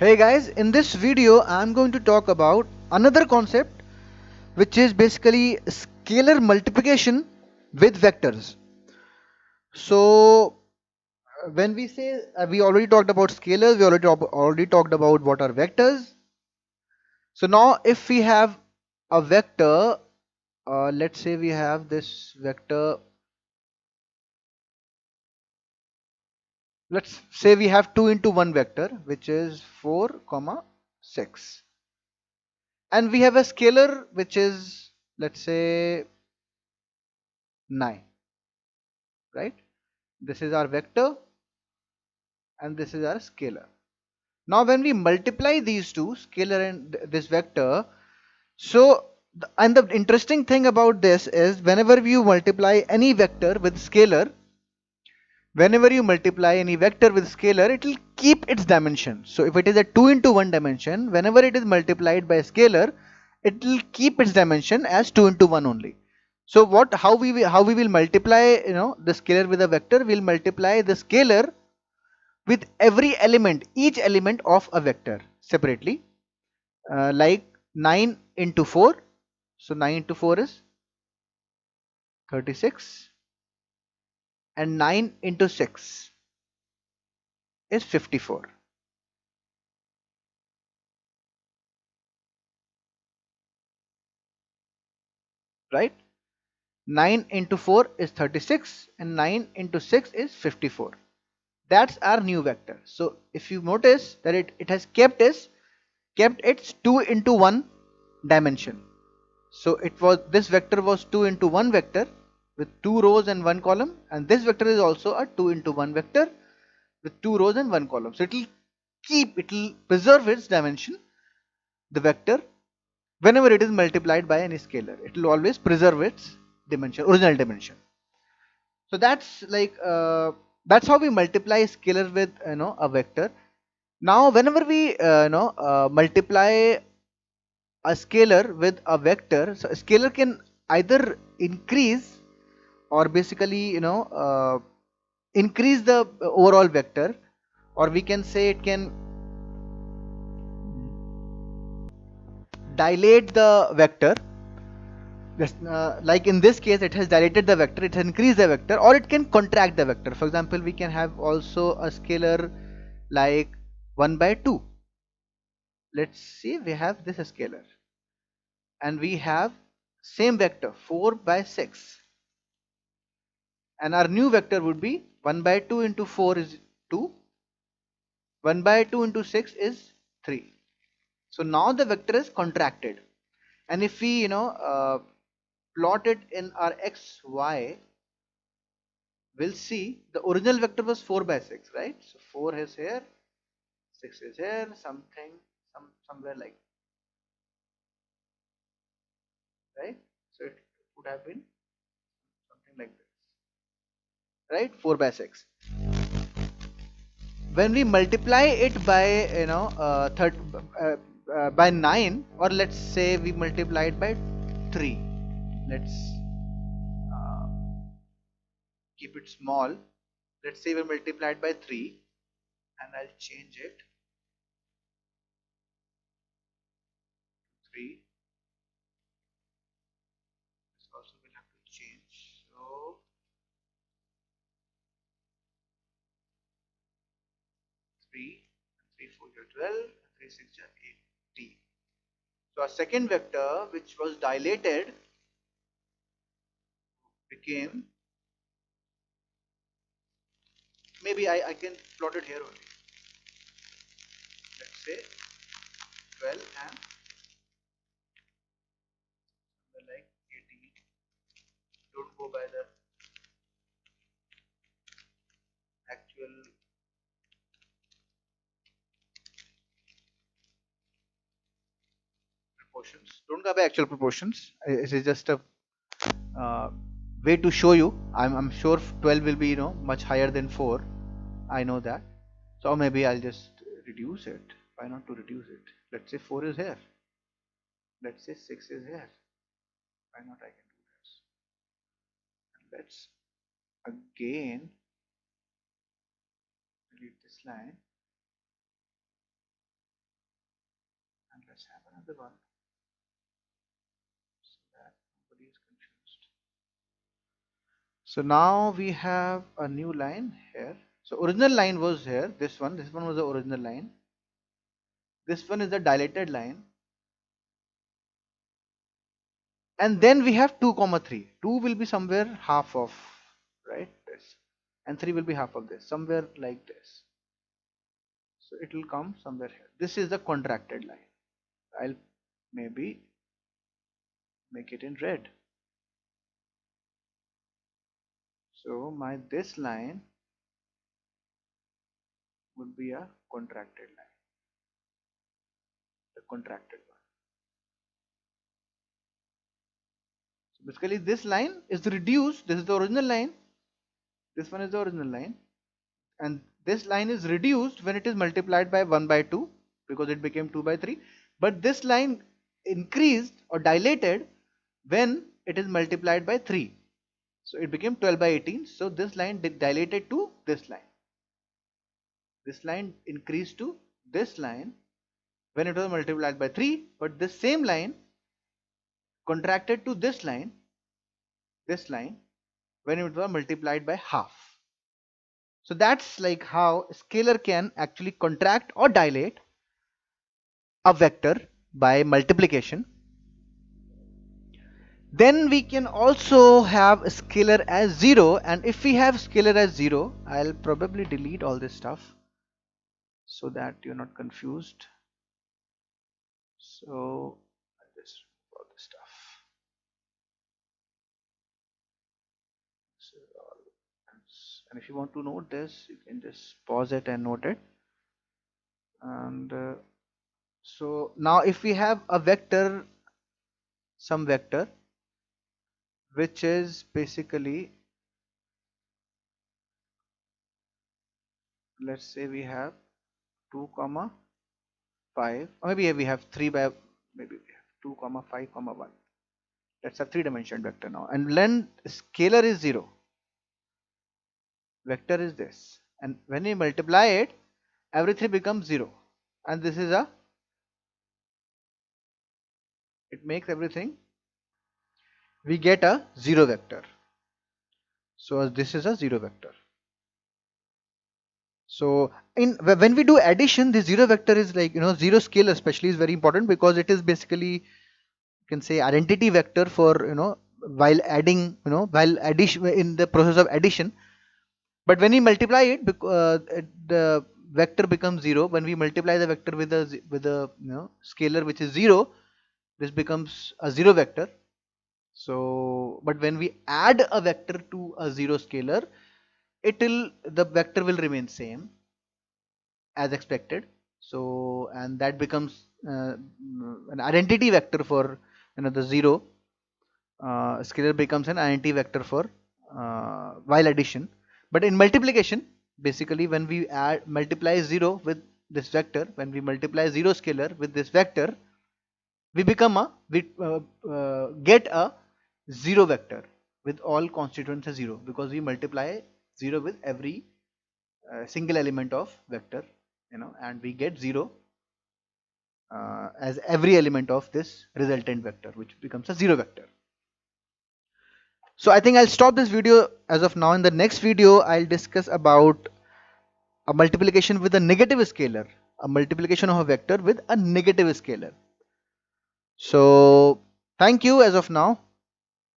Hey guys, in this video I'm going to talk about another concept which is basically scalar multiplication with vectors. So when we say we already talked about scalars, we already talked about what are vectors. So now if we have a vector, let's say we have this vector, let's say we have 2 into 1 vector which is 4 comma 6, and we have a scalar which is, let's say, 9, right? This is our vector and this is our scalar. Now when we multiply these two, scalar and this vector, so and the interesting thing about this is whenever you multiply any vector with scalar, whenever you multiply any vector with scalar, it will keep its dimension. So if it is a 2 into 1 dimension, whenever it is multiplied by a scalar, it will keep its dimension as 2 into 1 only. So how we will multiply, the scalar with a vector? We'll multiply the scalar with every element, each element of a vector separately, like 9 into 4. So 9 into 4 is 36, and 9 into 6 is 54, right? 9 into 4 is 36 and 9 into 6 is 54. That's our new vector. So if you notice that it has kept its 2 into 1 dimension. So it was, this vector was 2 into 1 vector with 2 rows and 1 column, and this vector is also a 2 into 1 vector with 2 rows and 1 column. So it will preserve its dimension, the vector, whenever it is multiplied by any scalar. It will always preserve its dimension, original dimension. So that's how we multiply scalar with, a vector. Now whenever we multiply a scalar with a vector, so a scalar can either increase or basically, increase the overall vector, or we can say it can dilate the vector. Like in this case, it has dilated the vector, it has increased the vector, or it can contract the vector. For example, we can have also a scalar like 1 by 2. Let's see, we have this scalar, and we have same vector 4 by 6, and our new vector would be 1 by 2 into 4 is 2, 1 by 2 into 6 is 3. So now the vector is contracted, and if we plot it in our xy, we'll see the original vector was 4 by 6, right? So 4 is here, 6 is here, somewhere like, right? So it would have been something like this, right? 4 by 6. When we multiply it by, by 9, or let's say we multiply it by 3, let's uh, keep it small. Let's say we multiply it by 3, and I'll change it 3. This also will have to change. So 3 and 3 4 are 12, and 3 6 are 18. So our second vector, which was dilated, became, maybe I can plot it here only. Let's say 12 and like 18. Don't go by the actual proportions. Don't go by actual proportions. It is just a uh, way to show you. I'm sure 12 will be, much higher than 4. I know that. So maybe I'll just reduce it. Why not to reduce it? Let's say 4 is here. Let's say 6 is here. Why not I can do this? And let's again delete this line. another one so that nobody is confused. So now we have a new line here. So original line was here, this one was the original line. This one is the dilated line. And then we have 2 comma 3. 2 will be somewhere half of, right, this. And 3 will be half of this, somewhere like this. So it will come somewhere here. This is the contracted line. I'll maybe make it in red. So my this line would be a contracted line, the contracted one. So basically this line is reduced. This is the original line. This one is the original line. And this line is reduced when it is multiplied by 1 by 2 because it became 2 by 3. But this line increased or dilated when it is multiplied by 3. So it became 12 by 18. So this line dilated to this line. This line increased to this line when it was multiplied by 3. But this same line contracted to this line when it was multiplied by half. So that's like how a scalar can actually contract or dilate a vector by multiplication. Then we can also have a scalar as 0, and if we have scalar as 0, I'll probably delete all this stuff so that you're not confused. So I'll just remove all this stuff. And if you want to note this, you can just pause it and note it. And so now if we have a vector, some vector which is basically, let's say we have 2 comma 5, or maybe we have 3 by, maybe we have 2 comma 5 comma 1. That's a 3-dimensional vector now, and length scalar is 0, vector is this, and when we multiply it, everything becomes 0, and this is a, it makes everything, we get a 0 vector. So this is a 0 vector. So when we do addition, the 0 vector is like, 0 scale especially is very important because it is basically, you can say, identity vector for, while adding, while addition, in the process of addition. But when we multiply it, the vector becomes 0. When we multiply the vector with a scalar which is 0, this becomes a 0 vector. So but when we add a vector to a 0 scalar, the vector will remain same as expected. So, and that becomes an identity vector for, the 0 scalar becomes an identity vector for while addition. But in multiplication, basically when we multiply 0 with this vector, when we multiply 0 scalar with this vector, we get a 0 vector with all constituents as 0, because we multiply 0 with every single element of vector, and we get 0 as every element of this resultant vector, which becomes a 0 vector. So I think I'll stop this video as of now. In the next video, I'll discuss about a multiplication with a negative scalar, a multiplication of a vector with a negative scalar. So thank you as of now.